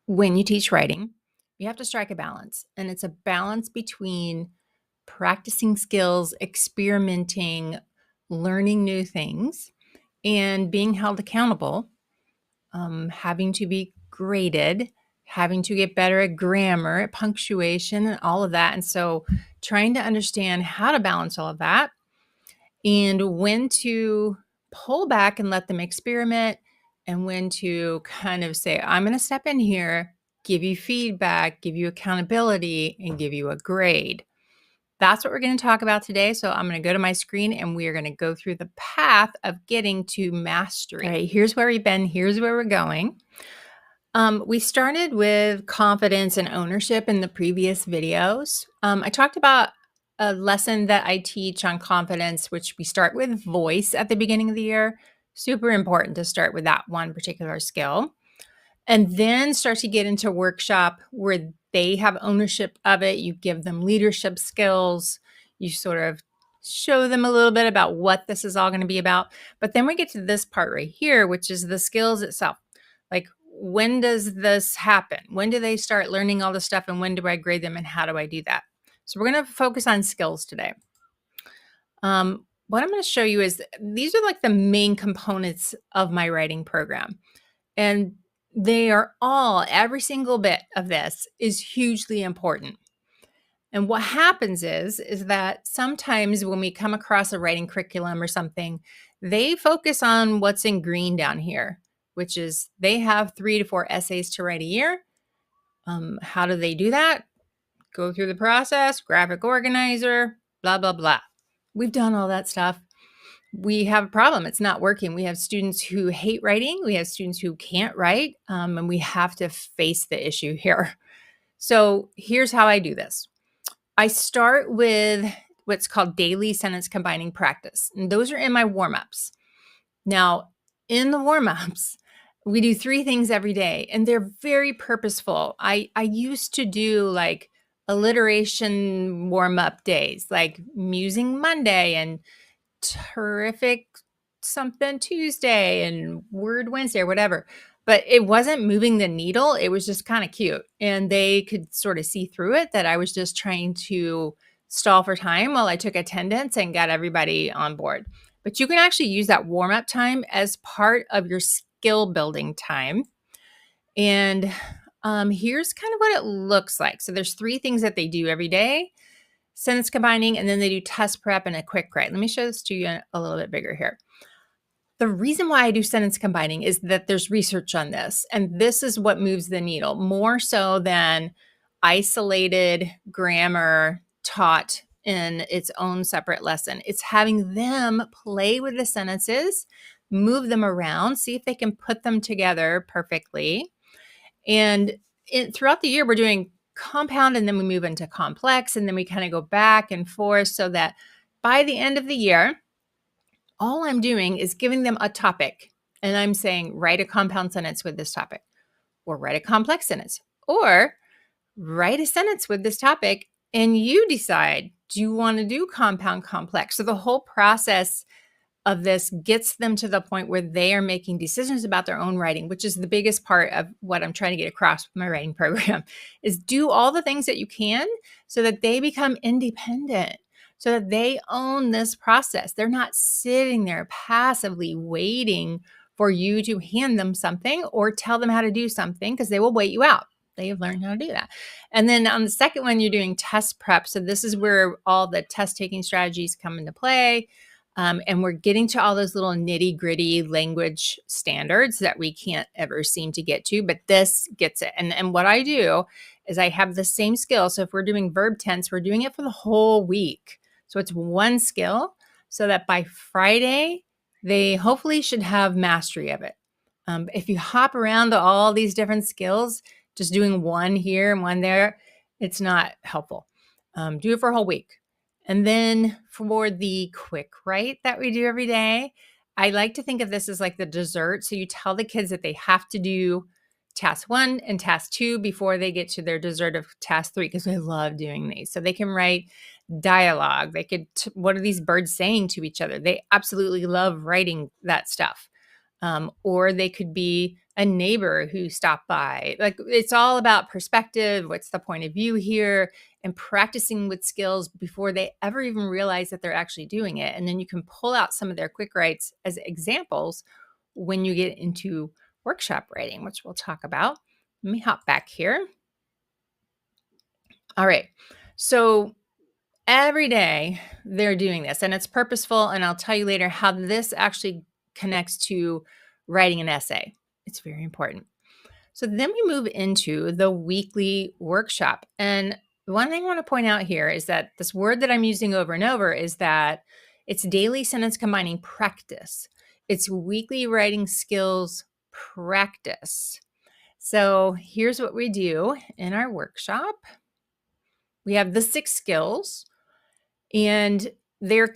when you teach writing, you have to strike a balance. And it's a balance between practicing skills, experimenting, learning new things, and being held accountable, having to be graded, having to get better at grammar, at punctuation, and all of that. And so trying to understand how to balance all of that and when to pull back and let them experiment, and when to kind of say, I'm going to step in here, give you feedback, give you accountability, and give you a grade. That's what we're going to talk about today. So I'm going to go to my screen and we are going to go through the path of getting to mastery. All right, here's where we've been, here's where we're going. We started with confidence and ownership in the previous videos. I talked about a lesson that I teach on confidence, which we start with voice at the beginning of the year. Super important to start with that one particular skill. And then start to get into workshop where they have ownership of it. You give them leadership skills. You sort of show them a little bit about what this is all going to be about. But then we get to this part right here, which is the skills itself. Like, when does this happen? When do they start learning all this stuff? And when do I grade them? And how do I do that? So we're going to focus on skills today. What I'm going to show you is these are like the main components of my writing program. And they are all, every single bit of this is hugely important. And what happens is that sometimes when we come across a writing curriculum or something, they focus on what's in green down here, which is they have 3 to 4 essays to write a year. How do they do that? Go through the process, graphic organizer, blah, blah, blah. We've done all that stuff. We have a problem. It's not working. We have students who hate writing. We have students who can't write, and we have to face the issue here. So here's how I do this. I start with what's called daily sentence combining practice. And those are in my warm-ups. Now, in the warm-ups, we do 3 things every day, and they're very purposeful. I used to do like alliteration warm-up days, like Musing Monday and Terrific something Tuesday and Word Wednesday or whatever. But it wasn't moving the needle. It was just kind of cute. And they could sort of see through it that I was just trying to stall for time while I took attendance and got everybody on board. But you can actually use that warm-up time as part of your skill building time. And here's kind of what it looks like. So there's 3 things that they do every day. Sentence combining, and then they do test prep and a quick write. Let me show this to you a little bit bigger here. The reason why I do sentence combining is that there's research on this, and this is what moves the needle more so than isolated grammar taught in its own separate lesson. It's having them play with the sentences, move them around, see if they can put them together perfectly. And throughout the year, we're doing compound, and then we move into complex, and then we kind of go back and forth so that by the end of the year, all I'm doing is giving them a topic, and I'm saying, write a compound sentence with this topic, or write a complex sentence, or write a sentence with this topic, and you decide, do you want to do compound, complex? So the whole process of this gets them to the point where they are making decisions about their own writing, which is the biggest part of what I'm trying to get across with my writing program, is do all the things that you can so that they become independent, so that they own this process. They're not sitting there passively waiting for you to hand them something or tell them how to do something, because they will wait you out. They have learned how to do that. And then on the second one, you're doing test prep. So this is where all the test taking strategies come into play. And we're getting to all those little nitty gritty language standards that we can't ever seem to get to, but this gets it. And what I do is I have the same skill. So if we're doing verb tense, we're doing it for the whole week. So it's one skill so that by Friday, they hopefully should have mastery of it. If you hop around to all these different skills, just doing one here and one there, it's not helpful. Do it for a whole week. And then for the quick write that we do every day, I like to think of this as like the dessert. So you tell the kids that they have to do task 1 and task 2 before they get to their dessert of task 3, because I love doing these. So they can write dialogue. They could, what are these birds saying to each other? They absolutely love writing that stuff. Or they could be a neighbor who stopped by. Like, it's all about perspective. What's the point of view here? And practicing with skills before they ever even realize that they're actually doing it. And then you can pull out some of their quick writes as examples when you get into workshop writing, which we'll talk about. Let me hop back here. All right. So every day they're doing this, and it's purposeful. And I'll tell you later how this actually connects to writing an essay. It's very important. So then we move into the weekly workshop. And one thing I want to point out here is that this word that I'm using over and over is that it's daily sentence combining practice. It's weekly writing skills practice. So here's what we do in our workshop. We have the 6 skills, and they're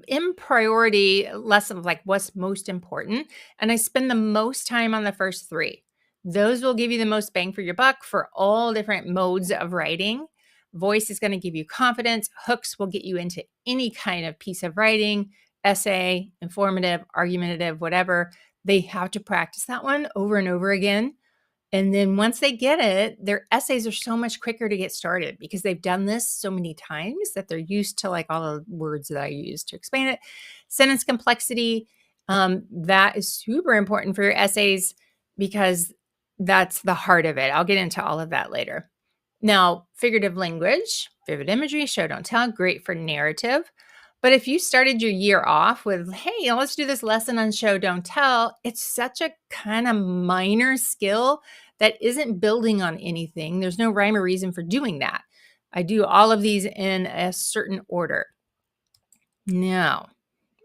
in priority, less of like what's most important. And I spend the most time on the first 3. Those will give you the most bang for your buck for all different modes of writing. Voice is going to give you confidence. Hooks will get you into any kind of piece of writing, essay, informative, argumentative, whatever. They have to practice that one over and over again. And then once they get it, their essays are so much quicker to get started because they've done this so many times that they're used to like all the words that I use to explain it. Sentence complexity, that is super important for your essays because that's the heart of it. I'll get into all of that later. Now, figurative language, vivid imagery, show, don't tell, great for narrative. But if you started your year off with, hey, let's do this lesson on show, don't tell, it's such a kind of minor skill that isn't building on anything. There's no rhyme or reason for doing that. I do all of these in a certain order. Now,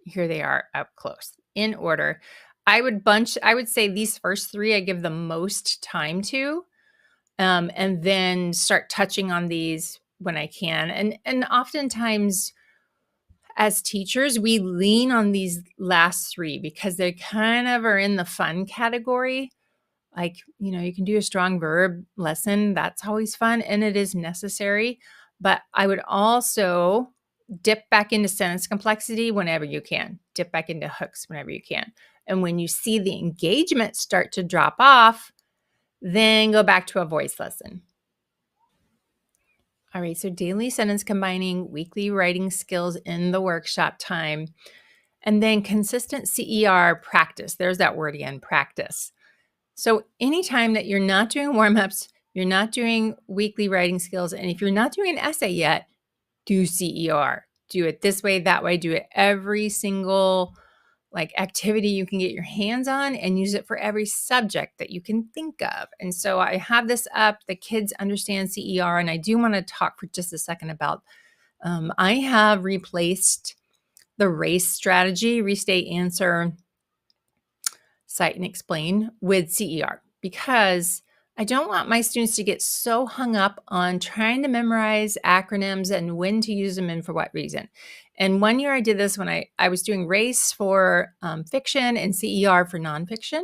here they are up close in order. I would say these first 3 I give the most time to, and then start touching on these when I can. And oftentimes as teachers, we lean on these last 3 because they kind of are in the fun category. Like, you can do a strong verb lesson. That's always fun, and it is necessary. But I would also dip back into sentence complexity whenever you can. Dip back into hooks whenever you can. And when you see the engagement start to drop off, then go back to a voice lesson. All right, so daily sentence combining, weekly writing skills in the workshop time, and then consistent CER practice. There's that word again, practice. So anytime that you're not doing warm-ups, you're not doing weekly writing skills, and if you're not doing an essay yet, do CER. Do it this way, that way, do it every single activity you can get your hands on, and use it for every subject that you can think of. And so I have this up. The kids understand CER, and I do want to talk for just a second about, I have replaced the RACE strategy, restate, answer, cite, and explain, with CER, because I don't want my students to get so hung up on trying to memorize acronyms and when to use them and for what reason. And one year I did this when I was doing RACE for fiction and CER for nonfiction.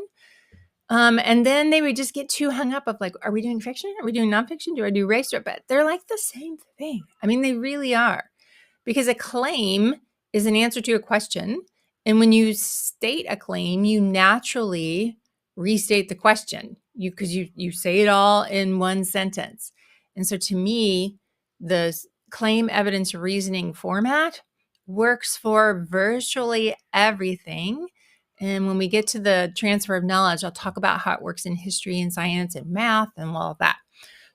And then they would just get too hung up of like, are we doing fiction? Are we doing nonfiction? Do I do RACE? But they're like the same thing. I mean, they really are. Because a claim is an answer to a question. And when you state a claim, you naturally restate the question because you say it all in one sentence. And so to me, the claim, evidence, reasoning format works for virtually everything. And when we get to the transfer of knowledge, I'll talk about how it works in history and science and math and all of that.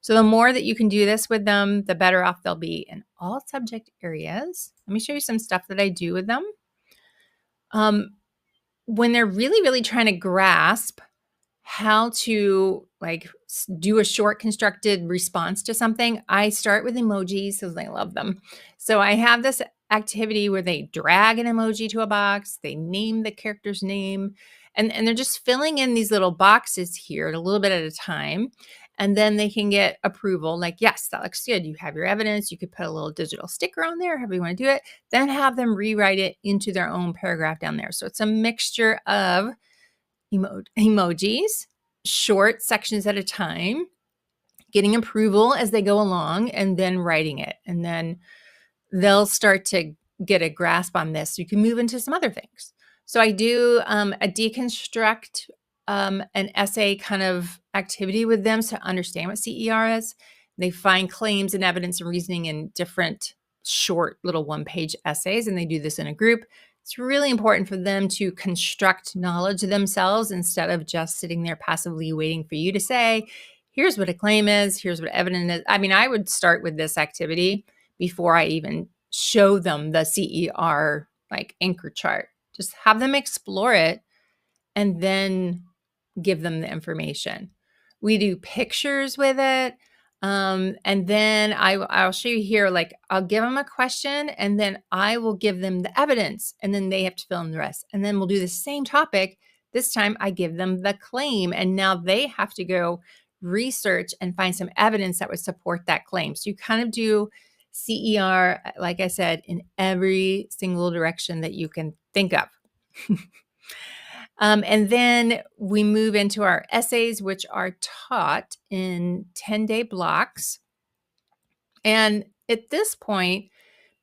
So the more that you can do this with them, the better off they'll be in all subject areas. Let me show you some stuff that I do with them. When they're really, really trying to grasp how to do a short constructed response to something, I start with emojis because I love them. So I have this activity where they drag an emoji to a box, they name the character's name, and they're just filling in these little boxes here a little bit at a time. And then they can get approval, like, yes, that looks good. You have your evidence. You could put a little digital sticker on there, however you want to do it. Then have them rewrite it into their own paragraph down there. So it's a mixture of emojis, short sections at a time, getting approval as they go along, and then writing it. And then they'll start to get a grasp on this. So you can move into some other things. So I do a deconstruct an essay kind of activity with them to understand what CER is. They find claims and evidence and reasoning in different short little one-page essays, and they do this in a group. It's really important for them to construct knowledge themselves instead of just sitting there passively waiting for you to say, here's what a claim is, here's what evidence is. I mean, I would start with this activity before I even show them the CER like anchor chart. Just have them explore it and then give them the information. We do pictures with it. And then I'll show you here, like I'll give them a question and then I will give them the evidence and then they have to fill in the rest. And then we'll do the same topic. This time I give them the claim and now they have to go research and find some evidence that would support that claim. So you kind of do CER, like I said, in every single direction that you can think of. And then we move into our essays, which are taught in 10-day blocks. And at this point,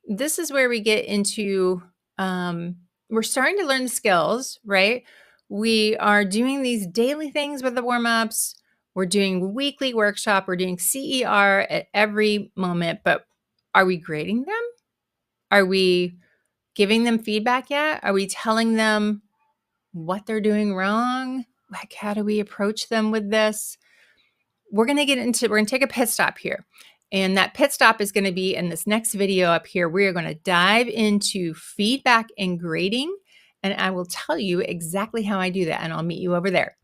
this is where we get into, we're starting to learn the skills, right? We are doing these daily things with the warm-ups. We're doing weekly workshop. We're doing CER at every moment, but are we grading them? Are we giving them feedback yet? Are we telling them what they're doing wrong? Like, how do we approach them with this? We're going to take a pit stop here. And that pit stop is going to be in this next video up here. We are going to dive into feedback and grading. And I will tell you exactly how I do that. And I'll meet you over there.